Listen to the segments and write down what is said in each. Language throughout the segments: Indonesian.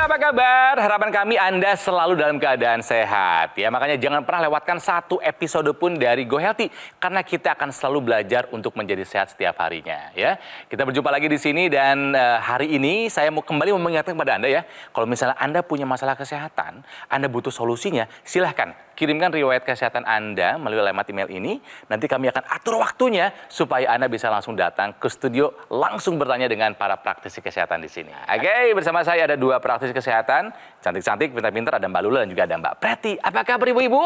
Pemirsa apa kabar? Harapan kami Anda selalu dalam keadaan sehat. Ya, makanya jangan pernah lewatkan satu episode pun dari Go Healthy karena kita akan selalu belajar untuk menjadi sehat setiap harinya. Ya, kita berjumpa lagi di sini dan hari ini saya mau kembali mengingatkan kepada Anda ya, kalau misalnya Anda punya masalah kesehatan, Anda butuh solusinya, silahkan kirimkan riwayat kesehatan Anda melalui alamat email ini. Nanti kami akan atur waktunya supaya Anda bisa langsung datang ke studio, langsung bertanya dengan para praktisi kesehatan di sini. Oke, bersama saya ada dua praktisi kesehatan, cantik-cantik, pintar-pintar, ada Mbak Lula dan juga ada Mbak Preti. Apa kabar ibu-ibu?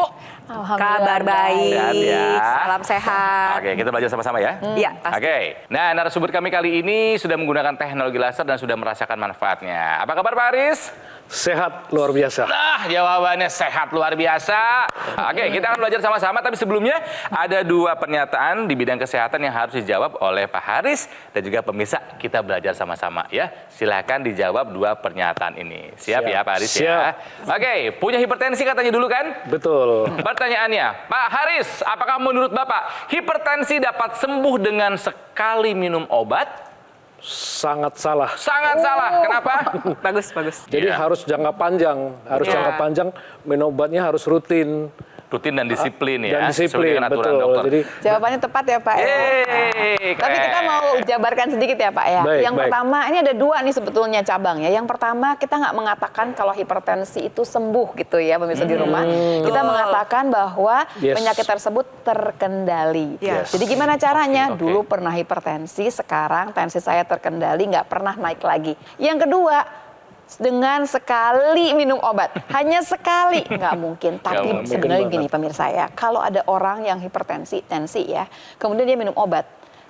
Kabar baik. Sehat ya. Salam sehat. Oke, kita belajar sama-sama ya. Iya, pasti. Oke, nah narasumber kami kali ini sudah menggunakan teknologi laser dan sudah merasakan manfaatnya. Apa kabar Pak Aris? Sehat luar biasa. Nah, jawabannya sehat luar biasa. Oke, kita akan belajar sama-sama, tapi sebelumnya ada dua pernyataan di bidang kesehatan yang harus dijawab oleh Pak Haris dan juga pemirsa. Kita belajar sama-sama ya. Silakan dijawab dua pernyataan ini. Siap ya Pak Haris ya? Oke, punya hipertensi katanya dulu kan? Betul. Pertanyaannya, Pak Haris, apakah menurut Bapak hipertensi dapat sembuh dengan sekali minum obat? Sangat salah. Sangat salah. Kenapa? Bagus, bagus. Jadi Iya. harus jangka panjang. Harus Iya. jangka panjang, minum obatnya harus rutin. Rutin dan disiplin ya. Dan sesuai disiplin, dengan aturan betul. dokter. Jadi Jawabannya tepat ya Pak. Yeay, Tapi kita keren. mau jabarkan sedikit ya Pak ya. Baik, Yang baik. pertama, ini ada dua nih sebetulnya cabangnya. Yang pertama, kita nggak mengatakan kalau hipertensi itu sembuh gitu ya pemirsa di rumah. Kita mengatakan bahwa Yes. penyakit tersebut terkendali. Yes. Jadi gimana caranya? Oke. Dulu pernah hipertensi, sekarang tensi saya terkendali, nggak pernah naik lagi. Yang kedua, dengan sekali minum obat, hanya sekali, nggak mungkin. Tapi mungkin sebenarnya banget. gini pemirsa ya, kalau ada orang yang hipertensi, tensi ya, kemudian dia minum obat,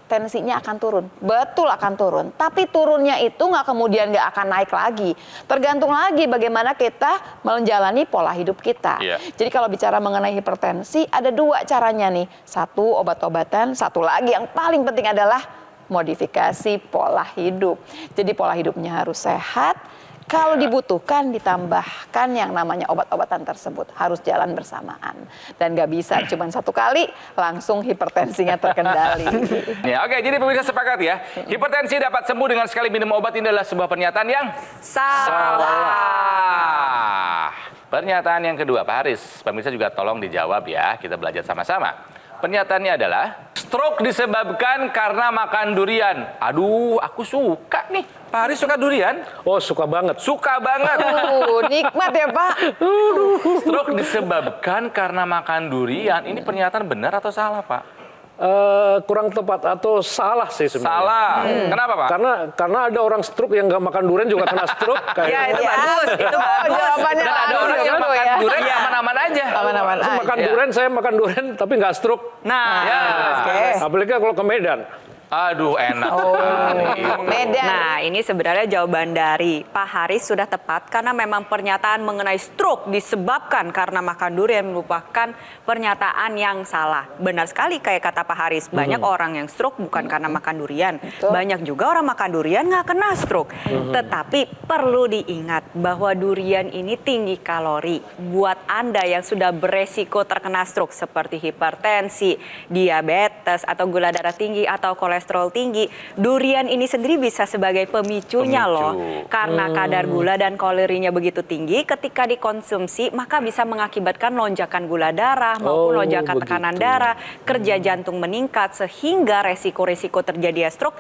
tensinya akan turun, betul akan turun. Tapi turunnya itu nggak kemudian nggak akan naik lagi. Tergantung lagi bagaimana kita menjalani pola hidup kita. Iya. Jadi kalau bicara mengenai hipertensi, ada dua caranya nih. Satu obat-obatan, satu lagi yang paling penting adalah modifikasi pola hidup. Jadi pola hidupnya harus sehat. Kalau dibutuhkan ditambahkan yang namanya obat-obatan tersebut harus jalan bersamaan dan nggak bisa cuma satu kali langsung hipertensinya terkendali. Ya, oke, jadi pemirsa sepakat ya. Hipertensi dapat sembuh dengan sekali minum obat. Ini adalah sebuah pernyataan yang salah. Pernyataan yang kedua, Pak Haris. Pemirsa juga tolong dijawab ya. Kita belajar sama-sama. Pernyataannya adalah stroke disebabkan karena makan durian. Aduh, aku suka nih. Pak Haris suka durian? oh suka banget. Suka banget. Nikmat ya Pak. Stroke disebabkan karena makan durian. Ini pernyataan benar atau salah, Pak? Kurang tepat atau salah sih sebenarnya. Salah. Kenapa, Pak? Karena ada orang stroke yang nggak makan durian juga kena stroke. Ya, itu Ya, bagus. Itu bagus. jawabannya Dan ada bagus orang yang dulu makan ya. durian aman-aman aja. Aman-aman Saya aja. makan Iya. durian, saya makan durian tapi nggak stroke. Nah, Ya. Oke. Apalagi kalau ke Medan. Aduh, enak. Medan. Nah, ini sebenarnya jawaban dari Pak Haris sudah tepat karena memang pernyataan mengenai stroke disebabkan karena makan durian merupakan pernyataan yang salah. Benar sekali kayak kata Pak Haris, banyak orang yang stroke bukan karena makan durian. Betul. Banyak juga orang makan durian nggak kena stroke. Tetapi perlu diingat bahwa durian ini tinggi kalori. Buat Anda yang sudah beresiko terkena stroke seperti hipertensi, diabetes, atau gula darah tinggi, atau kolesterol tinggi, durian ini sendiri bisa sebagai pemicunya loh. Karena kadar gula dan kalorinya begitu tinggi, ketika dikonsumsi maka bisa mengakibatkan lonjakan gula darah maupun Oh, lonjakan tekanan begitu. darah, kerja jantung meningkat sehingga resiko-resiko terjadi stroke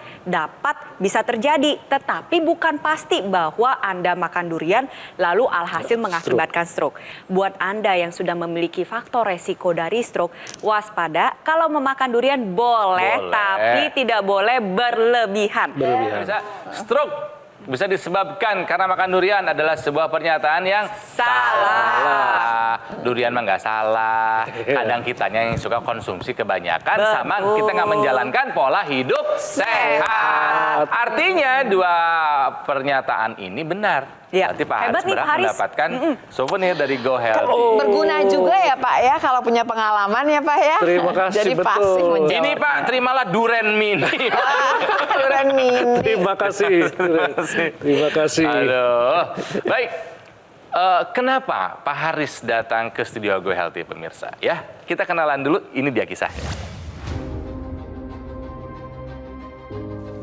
bisa terjadi. Tetapi bukan pasti bahwa Anda makan durian lalu alhasil mengakibatkan stroke. Buat Anda yang sudah memiliki faktor resiko dari stroke, waspada kalau memakan durian boleh. Tapi tidak boleh berlebihan. Bisa stroke bisa disebabkan karena makan durian adalah sebuah pernyataan yang salah. Durian mah nggak salah. Kadang kitanya yang suka konsumsi kebanyakan sama kita nggak menjalankan pola hidup sehat. Artinya dua pernyataan ini benar. Ya. Berarti Pak Hebat Haris nih, berhak Haris. mendapatkan souvenir dari Go Healthy. Berguna juga ya Pak ya kalau punya pengalaman ya Pak ya. Terima kasih, Jadi betul. pasti menjawab. Ini Pak, terimalah duren mini. Durian mini. Terima kasih. Terima kasih. Aduh. Baik. Kenapa Pak Haris datang ke studio Go Healthy pemirsa? Ya, kita kenalan dulu. Ini dia kisahnya.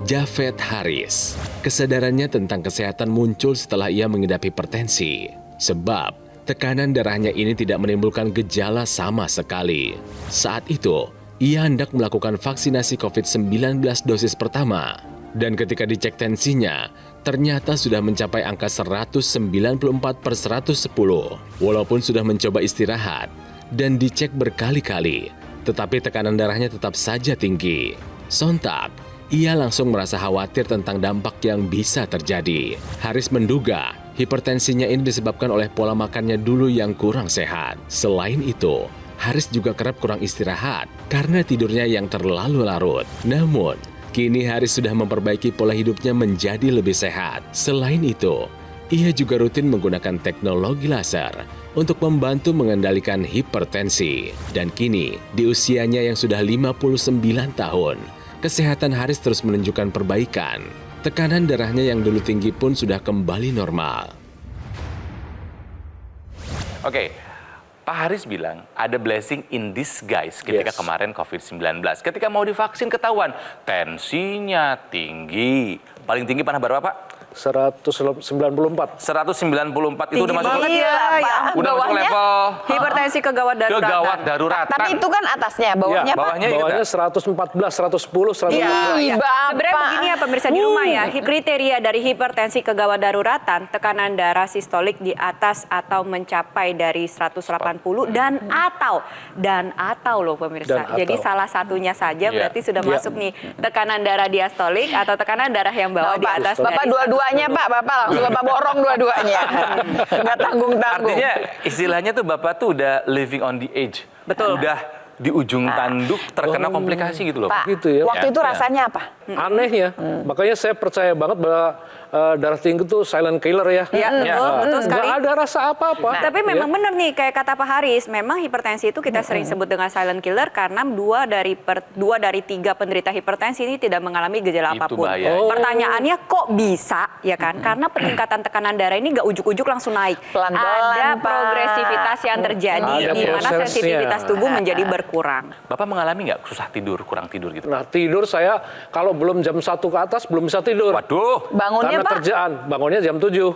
Javed Haris, kesadarannya tentang kesehatan muncul setelah ia mengidap hipertensi. Sebab tekanan darahnya ini tidak menimbulkan gejala sama sekali. Saat itu, ia hendak melakukan vaksinasi COVID-19 dosis pertama. Dan ketika dicek tensinya, ternyata sudah mencapai angka 194/110. Walaupun sudah mencoba istirahat dan dicek berkali-kali, tetapi tekanan darahnya tetap saja tinggi. Sontak, ia langsung merasa khawatir tentang dampak yang bisa terjadi. Haris menduga hipertensinya ini disebabkan oleh pola makannya dulu yang kurang sehat. Selain itu, Haris juga kerap kurang istirahat karena tidurnya yang terlalu larut. Namun, kini Haris sudah memperbaiki pola hidupnya menjadi lebih sehat. Selain itu, ia juga rutin menggunakan teknologi laser untuk membantu mengendalikan hipertensi. Dan kini, di usianya yang sudah 59 tahun, kesehatan Haris terus menunjukkan perbaikan. Tekanan darahnya yang dulu tinggi pun sudah kembali normal. Oke, Pak Haris bilang ada blessing in disguise ketika Yes. kemarin COVID-19. Ketika mau divaksin ketahuan tensinya tinggi. Paling tinggi pernah berapa, Pak? 194. 194 itu udah Tinggi masuk banget ya. udah masuk Bawahnya? level Hipertensi kegawat daruratan. kegawat daruratan. Tapi itu kan atasnya, bawahnya Pak. bawahnya Bawahnya kita. 114, 110, 115. Iya. Bapak. Sebenarnya begini ya pemirsa di rumah ya, kriteria dari hipertensi kegawat daruratan, tekanan darah sistolik di atas atau mencapai dari 180 dan atau loh pemirsa. Dan Jadi atau. salah satunya saja Iya. berarti sudah Iya. masuk nih tekanan darah diastolik atau tekanan darah yang bawah di atas Bapak dari dua-duanya Pak, Bapak langsung Bapak borong dua-duanya. Nggak tanggung-tanggung. Artinya istilahnya tuh Bapak tuh udah living on the edge. Betul. Udah di ujung tanduk terkena komplikasi gitu loh. Pak, Gitu ya. waktu itu Ya. rasanya apa? Anehnya, makanya saya percaya banget bahwa darah tinggi itu silent killer ya. Iya, betul sekali. Nggak ada rasa apa-apa. Tapi memang benar nih kayak kata Pak Haris, memang hipertensi itu kita sering sebut dengan silent killer karena dua dari tiga penderita hipertensi ini tidak mengalami gejala Itu apapun. bahaya. Pertanyaannya kok bisa ya kan? Karena peningkatan tekanan darah ini nggak ujuk-ujuk langsung naik. Pelan-pelan, Ada Pak. progresivitas yang terjadi Ada di mana prosesnya. sensitivitas tubuh menjadi berkurang. Bapak mengalami nggak susah tidur, kurang tidur gitu? Nah, tidur saya kalau belum jam 1 ke atas belum bisa tidur. Waduh. Bangunnya Karena Pak? kerjaan, bangunnya jam 7.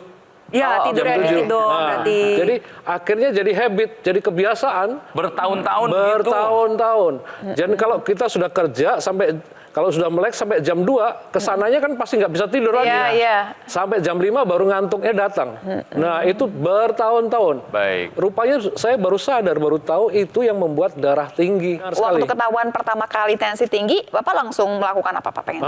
Ya, tidurnya jam 7. dikit dong berarti. Jadi akhirnya jadi habit, jadi kebiasaan. Bertahun-tahun gitu. Bertahun-tahun. Jadi kalau kita sudah kerja sampai kalau sudah melek sampai jam 2, kesananya kan pasti nggak bisa tidur lagi. Iya, iya. Sampai jam 5 baru ngantuknya datang. Nah, itu bertahun-tahun. Baik. Rupanya saya baru sadar, baru tahu itu yang membuat darah tinggi. Benar sekali. Waktu ketahuan pertama kali tensi tinggi, Bapak langsung melakukan apa Pak pengen?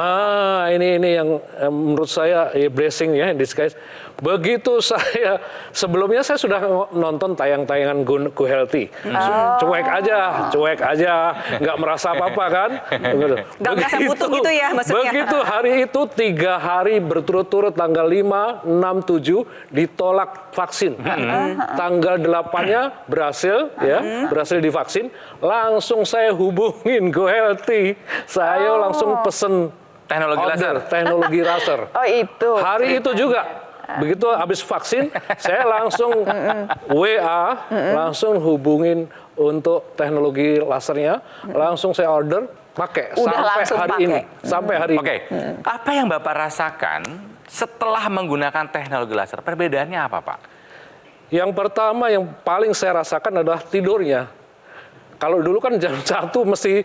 Ini yang menurut saya blessing ya in disguise. Begitu saya sebelumnya saya sudah nonton tayangan-tayangan Go Healthy. Cuek aja, nggak merasa apa-apa kan? Nggak merasa butuh gitu ya maksudnya. Begitu hari itu 3 hari berturut-turut tanggal 5, 6, 7 ditolak vaksin. Tanggal 8-nya berhasil berhasil divaksin. Langsung saya hubungin Go Healthy. Saya langsung pesen Teknologi laser. teknologi laser. Oh itu. Hari itu juga. Begitu habis vaksin, saya langsung WA, langsung hubungin untuk teknologi lasernya, langsung saya order, pakai Udah sampai langsung hari pakai. ini. Sampai hari Oke, ini. apa yang Bapak rasakan setelah menggunakan teknologi laser? Perbedaannya apa, Pak? Yang pertama yang paling saya rasakan adalah tidurnya. Kalau dulu kan jam 1 mesti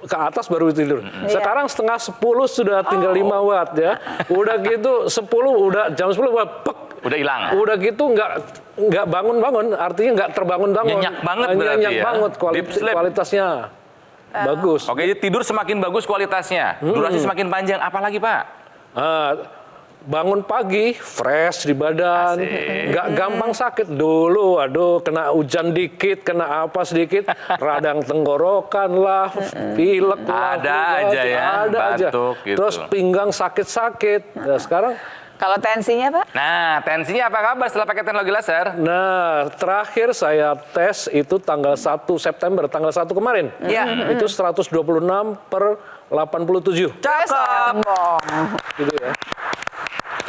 ke atas baru tidur. Sekarang setengah 10 sudah tinggal 5 watt ya. Udah gitu 10 udah jam 10 udah pek. Udah hilang. Udah gitu nggak bangun-bangun, artinya nggak terbangun-bangun. Nyenyak banget berarti Nyenyak ya. banget Deep sleep. kualitasnya. Bagus. Oke, jadi tidur semakin bagus kualitasnya, durasi semakin panjang. Apalagi, Pak? Bangun pagi, fresh di badan, Asik. nggak gampang sakit. Dulu, aduh, kena hujan dikit, kena apa sedikit, radang tenggorokan lah, pilek lah. Ada aja ya, ada aja. batuk gitu. Terus pinggang sakit-sakit. Nah, sekarang, Kalau tensinya Pak? Nah, tensinya apa kabar setelah pakai teknologi laser? terakhir saya tes itu tanggal 1 September, tanggal 1 kemarin. Iya. Itu 126/87. Cakep. Sombong. Gitu ya.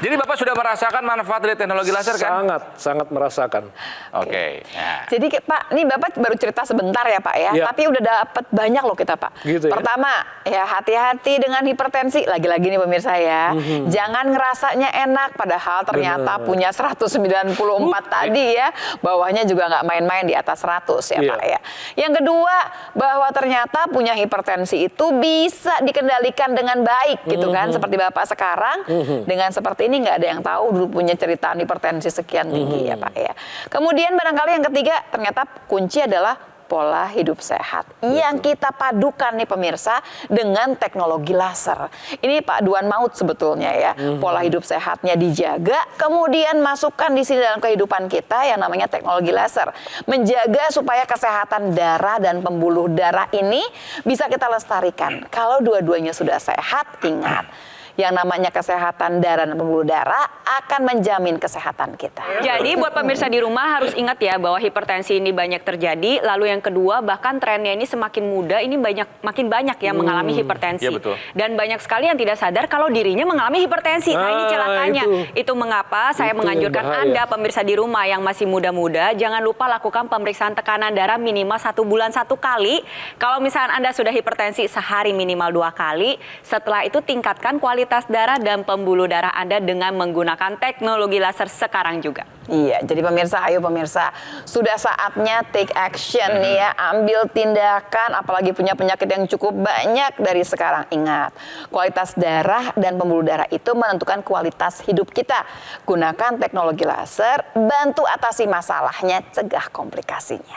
Jadi Bapak sudah merasakan manfaat dari teknologi laser kan? Sangat merasakan. Oke. Nah. Jadi Pak, ini Bapak baru cerita sebentar ya Pak ya, Iya. tapi udah dapat banyak loh kita Pak. Gitu ya. Pertama, ya hati-hati dengan hipertensi. Lagi-lagi nih pemirsa ya, jangan ngerasanya enak padahal ternyata Bener. punya 194 tadi ya, bawahnya juga nggak main-main di atas 100 ya Iya. Pak ya. Yang kedua, bahwa ternyata punya hipertensi itu bisa dikendalikan dengan baik gitu kan, seperti Bapak sekarang dengan seperti ini nggak ada yang tahu dulu punya cerita hipertensi sekian tinggi ya Pak ya. Kemudian barangkali yang ketiga ternyata kunci adalah pola hidup sehat yang kita padukan nih pemirsa dengan teknologi laser. Ini paduan maut sebetulnya ya. Pola hidup sehatnya dijaga, kemudian masukkan di sini dalam kehidupan kita yang namanya teknologi laser. Menjaga supaya kesehatan darah dan pembuluh darah ini bisa kita lestarikan. Kalau dua-duanya sudah sehat, ingat, yang namanya kesehatan darah dan pembuluh darah akan menjamin kesehatan kita. Jadi buat pemirsa di rumah harus ingat ya bahwa hipertensi ini banyak terjadi. Lalu yang kedua bahkan trennya ini semakin muda ini makin banyak yang mengalami hipertensi. Iya, betul. Dan banyak sekali yang tidak sadar kalau dirinya mengalami hipertensi. Nah ini celakanya. Itu mengapa saya Itu menganjurkan bahaya. Anda pemirsa di rumah yang masih muda-muda jangan lupa lakukan pemeriksaan tekanan darah minimal 1 bulan 1 kali. Kalau misalnya Anda sudah hipertensi sehari minimal 2 kali. Setelah itu tingkatkan kualitas darah dan pembuluh darah Anda dengan menggunakan teknologi laser sekarang juga. Iya, jadi pemirsa, ayo pemirsa, sudah saatnya take action nih ya, ambil tindakan, apalagi punya penyakit yang cukup banyak dari sekarang. Ingat, kualitas darah dan pembuluh darah itu menentukan kualitas hidup kita. Gunakan teknologi laser, bantu atasi masalahnya, cegah komplikasinya.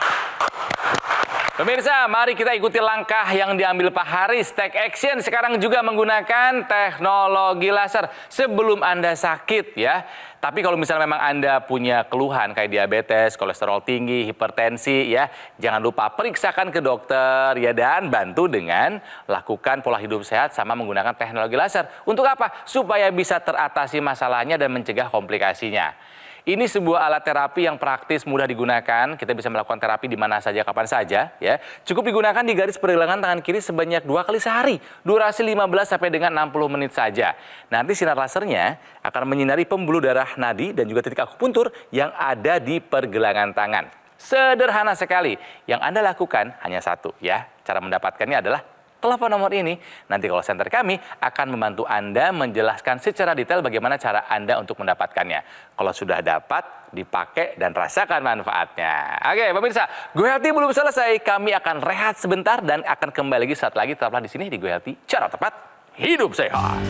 Pemirsa, mari kita ikuti langkah yang diambil Pak Haris. Take action sekarang juga menggunakan teknologi laser sebelum Anda sakit ya. Tapi kalau misalnya memang Anda punya keluhan kayak diabetes, kolesterol tinggi, hipertensi ya, jangan lupa periksakan ke dokter ya dan bantu dengan lakukan pola hidup sehat sama menggunakan teknologi laser. Untuk apa? Supaya bisa teratasi masalahnya dan mencegah komplikasinya. Ini sebuah alat terapi yang praktis, mudah digunakan. Kita bisa melakukan terapi di mana saja, kapan saja. Ya. Cukup digunakan di garis pergelangan tangan kiri sebanyak 2 kali sehari. Durasi 15 sampai dengan 60 menit saja. Nanti sinar lasernya akan menyinari pembuluh darah nadi dan juga titik akupuntur yang ada di pergelangan tangan. Sederhana sekali. Yang Anda lakukan hanya satu ya. Cara mendapatkannya adalah telepon nomor ini. Nanti call center kami akan membantu Anda menjelaskan secara detail bagaimana cara Anda untuk mendapatkannya. Kalau sudah dapat, dipakai dan rasakan manfaatnya. Oke, pemirsa, Go Healthy belum selesai. Kami akan rehat sebentar dan akan kembali lagi saat lagi. Tetaplah di sini di Go Healthy. Cara tepat, hidup sehat.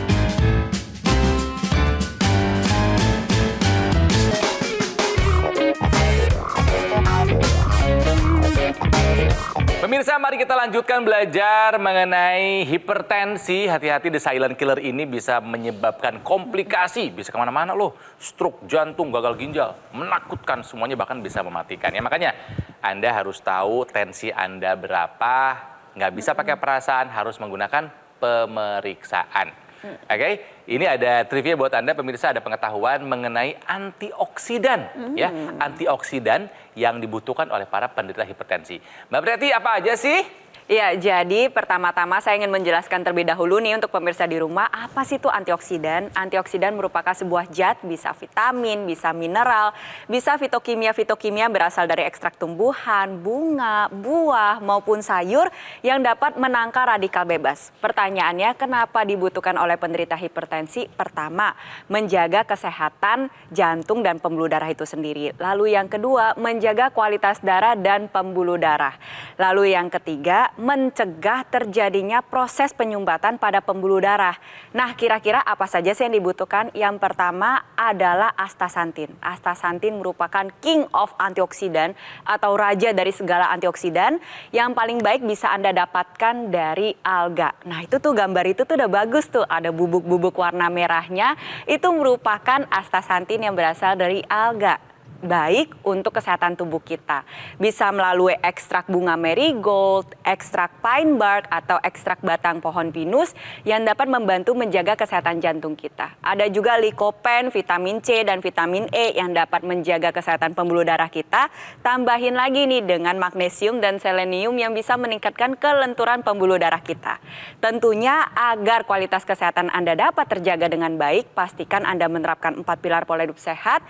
Pemirsa, mari kita lanjutkan belajar mengenai hipertensi. Hati-hati, the silent killer ini bisa menyebabkan komplikasi. Bisa kemana-mana loh. Stroke, jantung, gagal ginjal. Menakutkan, semuanya bahkan bisa mematikan. Ya, makanya Anda harus tahu tensi Anda berapa. Nggak bisa pakai perasaan, harus menggunakan pemeriksaan. Oke, ini ada trivia buat Anda pemirsa, ada pengetahuan mengenai antioksidan ya, antioksidan yang dibutuhkan oleh para penderita hipertensi. Mbak Preti, apa aja sih? Ya, jadi pertama-tama saya ingin menjelaskan terlebih dahulu nih untuk pemirsa di rumah, apa sih itu antioksidan? Antioksidan merupakan sebuah zat, bisa vitamin, bisa mineral, bisa fitokimia berasal dari ekstrak tumbuhan, bunga, buah, maupun sayur yang dapat menangkal radikal bebas. Pertanyaannya, kenapa dibutuhkan oleh penderita hipertensi? Pertama, menjaga kesehatan jantung dan pembuluh darah itu sendiri. Lalu yang kedua, menjaga kualitas darah dan pembuluh darah. Lalu yang ketiga, mencegah terjadinya proses penyumbatan pada pembuluh darah. Nah, kira-kira apa saja sih yang dibutuhkan? Yang pertama adalah astaxanthin. Astaxanthin merupakan king of antioksidan atau raja dari segala antioksidan yang paling baik bisa Anda dapatkan dari alga. Nah, itu tuh gambar itu tuh udah bagus tuh. Ada bubuk-bubuk warna merahnya. Itu merupakan astaxanthin yang berasal dari alga. baik untuk kesehatan tubuh kita. Bisa melalui ekstrak bunga marigold, ekstrak pine bark, atau ekstrak batang pohon pinus yang dapat membantu menjaga kesehatan jantung kita. Ada juga lycopene, vitamin C, dan vitamin E yang dapat menjaga kesehatan pembuluh darah kita. Tambahin lagi nih dengan magnesium dan selenium yang bisa meningkatkan kelenturan pembuluh darah kita. Tentunya agar kualitas kesehatan Anda dapat terjaga dengan baik, pastikan Anda menerapkan 4 pilar pola hidup sehat,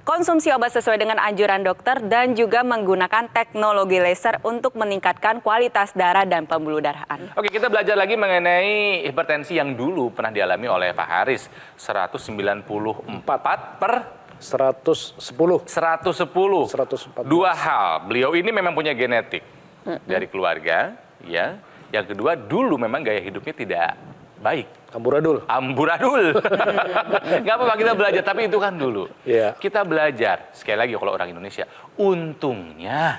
konsumsi obat sesuai dengan anjuran dokter, dan juga menggunakan teknologi laser untuk meningkatkan kualitas darah dan pembuluh darah Anda. Oke, kita belajar lagi mengenai hipertensi yang dulu pernah dialami oleh Pak Haris. 194 per 110. 110. Dua hal. Beliau ini memang punya genetik dari keluarga, ya. Yang kedua, dulu memang gaya hidupnya tidak baik. Amburadul. Nggak apa-apa kita belajar, tapi itu kan dulu. Iya. Kita belajar, sekali lagi kalau orang Indonesia, untungnya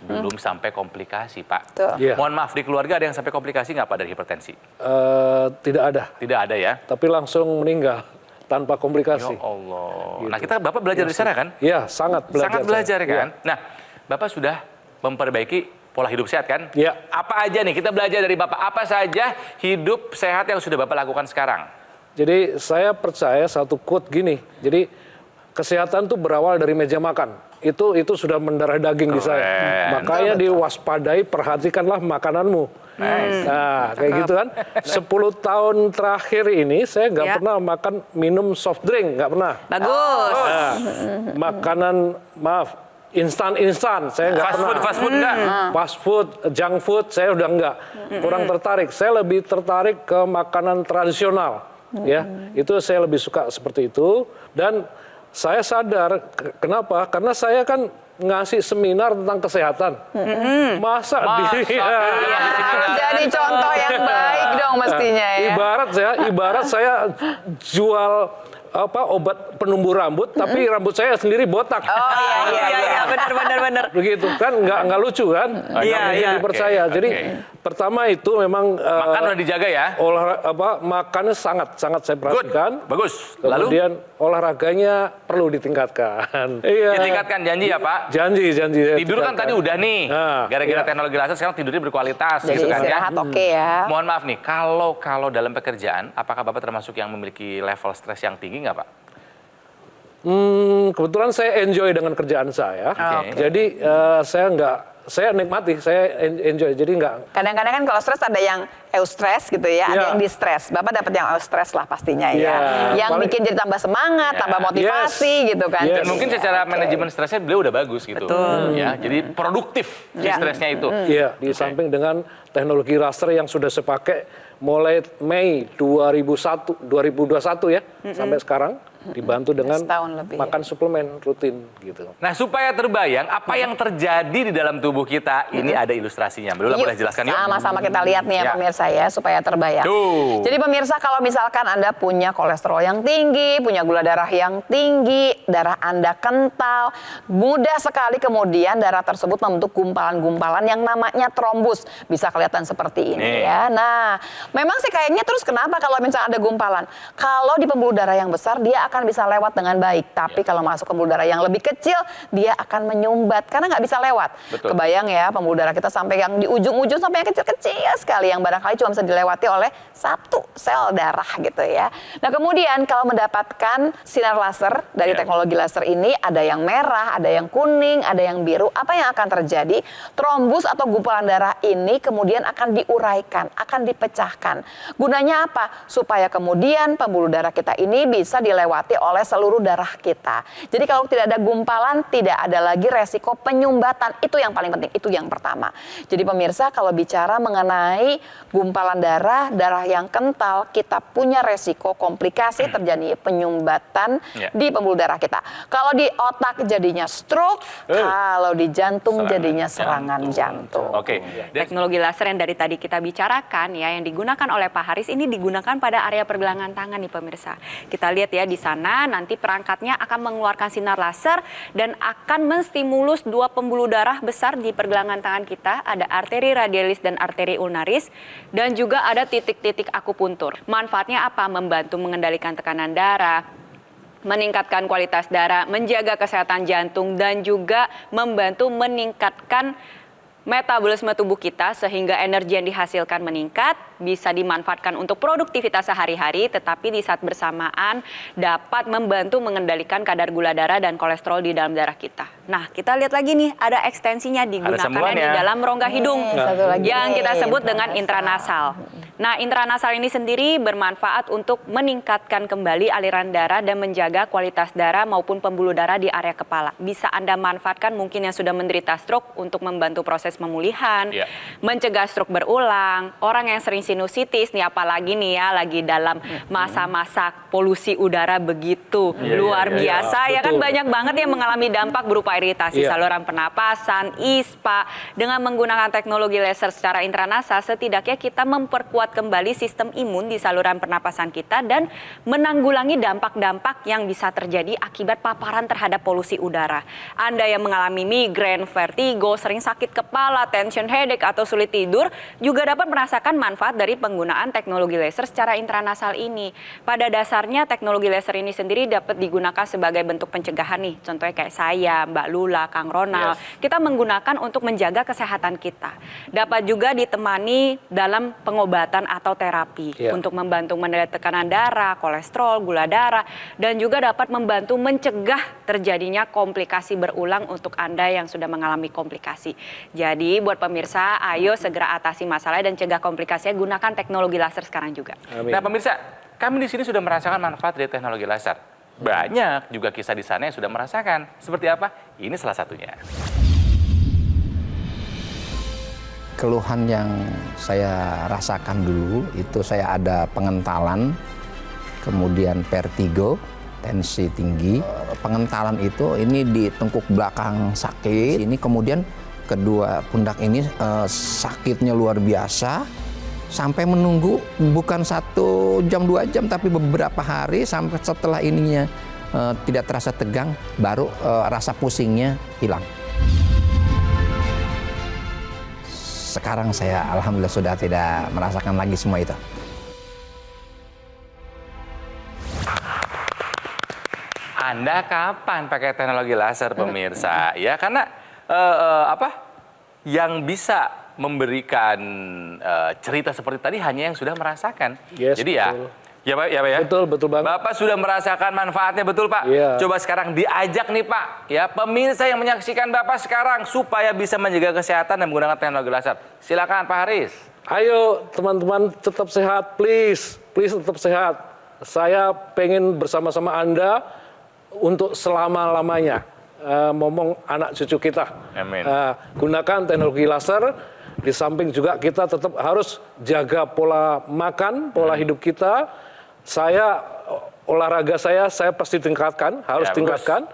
belum sampai komplikasi, Pak. Tuh. Iya. Mohon maaf, di keluarga ada yang sampai komplikasi nggak, Pak, dari hipertensi? Tidak ada, Tidak ada ya? tapi langsung meninggal tanpa Ya komplikasi. Allah. Nah, kita Bapak belajar dari sana kan? Iya, sangat belajar. Sangat belajar saya. kan? Nah, Bapak sudah memperbaiki pola hidup sehat kan? Iya. Apa aja nih, kita belajar dari Bapak, apa saja hidup sehat yang sudah Bapak lakukan sekarang? Jadi saya percaya satu quote gini. Jadi kesehatan tuh berawal dari meja makan. Itu sudah mendarah daging di saya. Keren. Makanya diwaspadai, perhatikanlah makananmu. Nah, kayak gitu kan. 10 tahun terakhir ini saya nggak Ya. pernah makan minum soft drink, nggak pernah. Bagus. Nah, makanan instan saya nggak pernah. Fast food enggak? Fast food, junk food, saya udah enggak. Kurang tertarik. Saya lebih tertarik ke makanan tradisional. Ya, itu saya lebih suka seperti itu. Dan saya sadar, kenapa? Karena saya kan ngasih seminar tentang kesehatan. Masa Jadi contoh yang baik dong mestinya ya. ibarat saya jual obat penumbuh rambut, tapi rambut saya sendiri botak. Oh iya. benar. Begitu kan, nggak lucu kan? Iya, Nggak mungkin iya. dipercaya. Oke, Jadi oke. pertama itu memang Makan udah dijaga ya? makannya sangat saya Good, perhatikan. bagus. Lalu? Kemudian olahraganya perlu ditingkatkan. Iya. Ditingkatkan, janji ya Pak? Janji. Tidur kan tadi udah nih, Nah, gara-gara iya. teknologi laser sekarang tidurnya berkualitas Jadi gitu kan ya. istirahat oke ya. Mohon maaf nih, kalau dalam pekerjaan, apakah Bapak termasuk yang memiliki level stres yang tinggi nggak Pak? Kebetulan saya enjoy dengan kerjaan saya. Oke. Jadi saya nikmati, saya enjoy. Jadi nggak. Kadang-kadang kan kalau stres ada yang eustress gitu ya, ada Iya. yang distress. Bapak dapat yang eustress lah pastinya ya. Iya. Yang Paling- bikin jadi tambah semangat, Iya. tambah motivasi gitu kan. Yes. Dan mungkin secara manajemen stresnya beliau udah bagus gitu. Betul. Ya, jadi produktif si Ya. stresnya itu. Iya, di samping dengan teknologi raster yang sudah saya pakai mulai Mei 2021 ya, sampai sekarang dibantu dengan Setahun lebih, makan suplemen rutin gitu. Nah, supaya terbayang apa yang terjadi di dalam tubuh kita, ini ada ilustrasinya. Beliau boleh jelaskan yuk. Sama-sama kita lihat nih ya Ya. pemirsa ya, supaya terbayang. Tuh. Jadi pemirsa, kalau misalkan Anda punya kolesterol yang tinggi, punya gula darah yang tinggi, darah Anda kental, mudah sekali kemudian darah tersebut membentuk gumpalan-gumpalan yang namanya trombus. Bisa kelihatan seperti ini Nih. ya. Nah, memang sih kayaknya terus kenapa kalau misalnya ada gumpalan? Kalau di pembuluh darah yang besar, dia akan bisa lewat dengan baik. Tapi kalau masuk pembuluh darah yang lebih kecil, dia akan menyumbat karena nggak bisa lewat. Betul. Kebayang ya, pembuluh darah kita sampai yang di ujung-ujung sampai yang kecil-kecil sekali, yang barangkali cuma bisa dilewati oleh satu sel darah gitu ya. Nah, kemudian kalau mendapatkan sinar laser dari Ya. teknologi laser ini, ada yang merah, ada yang kuning, ada yang biru. Apa yang akan terjadi? Trombus atau gumpalan darah ini kemudian akan diuraikan, akan dipecahkan. Gunanya apa? Supaya kemudian pembuluh darah kita ini bisa dilewati oleh seluruh darah kita. Jadi kalau tidak ada gumpalan, tidak ada lagi resiko penyumbatan. Itu yang paling penting, itu yang pertama. Jadi pemirsa, kalau bicara mengenai gumpalan darah yang kental, kita punya resiko komplikasi terjadi penyumbatan Ya. di pembuluh darah kita. Kalau di otak jadinya stroke, kalau di jantung Serangan jadinya serangan jantung. Oke. Dan Teknologi laser yang dari tadi kita bicarakan ya, yang digunakan oleh Pak Haris ini digunakan pada area pergelangan tangan nih pemirsa. Kita lihat ya di sana nanti perangkatnya akan mengeluarkan sinar laser dan akan menstimulus dua pembuluh darah besar di pergelangan tangan kita. Ada arteri radialis dan arteri ulnaris dan juga ada titik-titik akupuntur. Manfaatnya apa? Membantu mengendalikan tekanan darah, meningkatkan kualitas darah, menjaga kesehatan jantung, dan juga membantu meningkatkan metabolisme tubuh kita sehingga energi yang dihasilkan meningkat, bisa dimanfaatkan untuk produktivitas sehari-hari, tetapi di saat bersamaan dapat membantu mengendalikan kadar gula darah dan kolesterol di dalam darah kita. Nah, kita lihat lagi nih, ada ekstensinya digunakan di dalam rongga hidung satu lagi yang nih, kita sebut dengan intranasal. intranasal. Nah, intranasal ini sendiri bermanfaat untuk meningkatkan kembali aliran darah dan menjaga kualitas darah maupun pembuluh darah di area kepala. Bisa Anda manfaatkan mungkin yang sudah menderita stroke untuk membantu proses pemulihan, mencegah stroke berulang, orang yang sering sinusitis nih, apalagi nih ya lagi dalam masa-masa polusi udara begitu luar biasa ya kan, betul. banyak banget yang mengalami dampak berupa iritasi saluran pernapasan, ISPA. Dengan menggunakan teknologi laser secara intranasal, setidaknya kita memperkuat kembali sistem imun di saluran pernapasan kita dan menanggulangi dampak-dampak yang bisa terjadi akibat paparan terhadap polusi udara. Anda yang mengalami migrain, vertigo, sering sakit kepala, tension headache, atau sulit tidur juga dapat merasakan manfaat dari penggunaan teknologi laser secara intranasal ini. Pada dasarnya teknologi laser ini sendiri dapat digunakan sebagai bentuk pencegahan nih. Contohnya kayak saya, Mbak Lula, Kang Ronald. Kita menggunakan untuk menjaga kesehatan kita. Dapat juga ditemani dalam pengobatan atau terapi untuk membantu mendeteksi tekanan darah, kolesterol, gula darah, dan juga dapat membantu mencegah terjadinya komplikasi berulang untuk Anda yang sudah mengalami komplikasi. Jadi buat pemirsa, ayo segera atasi masalah dan cegah komplikasinya, gunakan teknologi laser sekarang juga. Amin. Nah pemirsa, kami di sini sudah merasakan manfaat dari teknologi laser. Banyak juga kisah di sana yang sudah merasakan. Seperti apa? Ini salah satunya. Keluhan yang saya rasakan dulu itu saya ada pengentalan, kemudian vertigo, tensi tinggi. Pengentalan itu ini di tengkuk belakang sakit. Ini kemudian kedua pundak ini sakitnya luar biasa. Sampai menunggu bukan 1 jam 2 jam tapi beberapa hari, sampai setelah ininya tidak terasa tegang, baru rasa pusingnya hilang. Sekarang saya alhamdulillah sudah tidak merasakan lagi semua itu. Anda kapan pakai teknologi laser pemirsa? Ya karena yang bisa memberikan cerita seperti tadi hanya yang sudah merasakan. Yes, jadi betul. Ya Pak ya. Betul Bang. Bapak sudah merasakan manfaatnya, betul Pak? Iya. Coba sekarang diajak nih Pak, ya pemirsa yang menyaksikan Bapak sekarang supaya bisa menjaga kesehatan dan menggunakan teknologi laser. Silakan Pak Haris. Ayo teman-teman tetap sehat, please tetap sehat. Saya pengen bersama-sama Anda untuk selama-lamanya. Ngomong anak cucu kita. Amin. Gunakan teknologi laser. Di samping juga kita tetap harus jaga pola makan, pola hidup kita. Olahraga saya pasti tingkatkan, harus tingkatkan.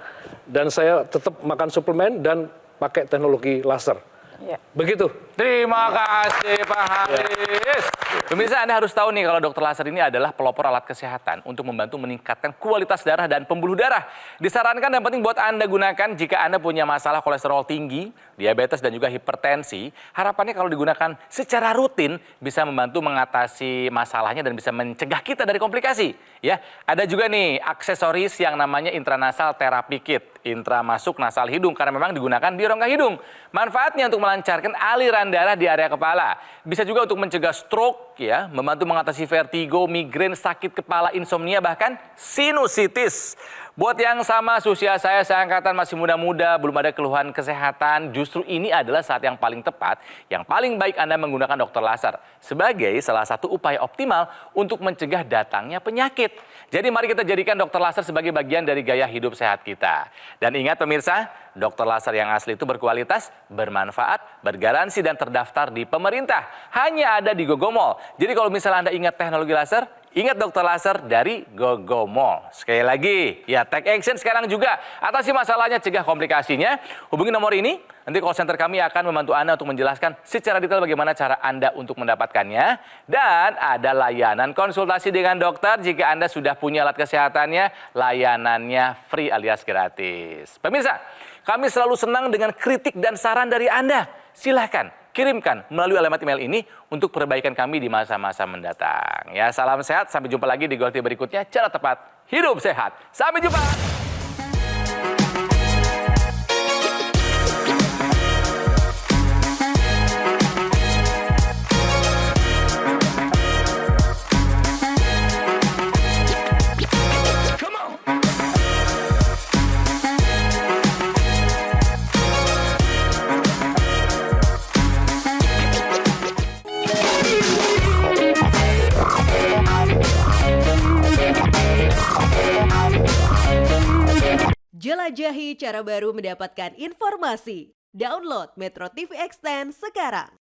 Dan saya tetap makan suplemen dan pakai teknologi laser. Ya. Begitu. Terima kasih Pak Haris. Pemirsa, Anda harus tahu nih kalau dokter laser ini adalah pelopor alat kesehatan untuk membantu meningkatkan kualitas darah dan pembuluh darah. Disarankan dan penting buat Anda gunakan jika Anda punya masalah kolesterol tinggi, diabetes dan juga hipertensi. Harapannya kalau digunakan secara rutin bisa membantu mengatasi masalahnya dan bisa mencegah kita dari komplikasi. Ya, ada juga nih aksesoris yang namanya intranasal therapy kit. Intra masuk nasal hidung karena memang digunakan di rongga hidung. Manfaatnya untuk melancarkan aliran darah di area kepala. Bisa juga untuk mencegah stroke, ya, membantu mengatasi vertigo, migrain, sakit kepala, insomnia, bahkan sinusitis. Buat yang sama usia saya angkatan masih muda-muda, belum ada keluhan kesehatan, justru ini adalah saat yang paling tepat, yang paling baik Anda menggunakan dokter laser sebagai salah satu upaya optimal untuk mencegah datangnya penyakit. Jadi mari kita jadikan dokter laser sebagai bagian dari gaya hidup sehat kita. Dan ingat pemirsa, dokter laser yang asli itu berkualitas, bermanfaat, bergaransi dan terdaftar di pemerintah. Hanya ada di Gogomall. Jadi kalau misalnya Anda ingat teknologi laser, ingat dokter laser dari Gogomall. Sekali lagi, ya take action sekarang juga. Atasi masalahnya, cegah komplikasinya. Hubungi nomor ini, nanti call center kami akan membantu Anda untuk menjelaskan secara detail bagaimana cara Anda untuk mendapatkannya. Dan ada layanan konsultasi dengan dokter jika Anda sudah punya alat kesehatannya, layanannya free alias gratis. Pemirsa, kami selalu senang dengan kritik dan saran dari Anda. Silahkan kirimkan melalui alamat email ini untuk perbaikan kami di masa-masa mendatang. Ya, salam sehat, sampai jumpa lagi di Gohealthy berikutnya. Cara tepat, hidup sehat. Sampai jumpa. Jelajahi cara baru mendapatkan informasi. Download Metro TV Extend sekarang.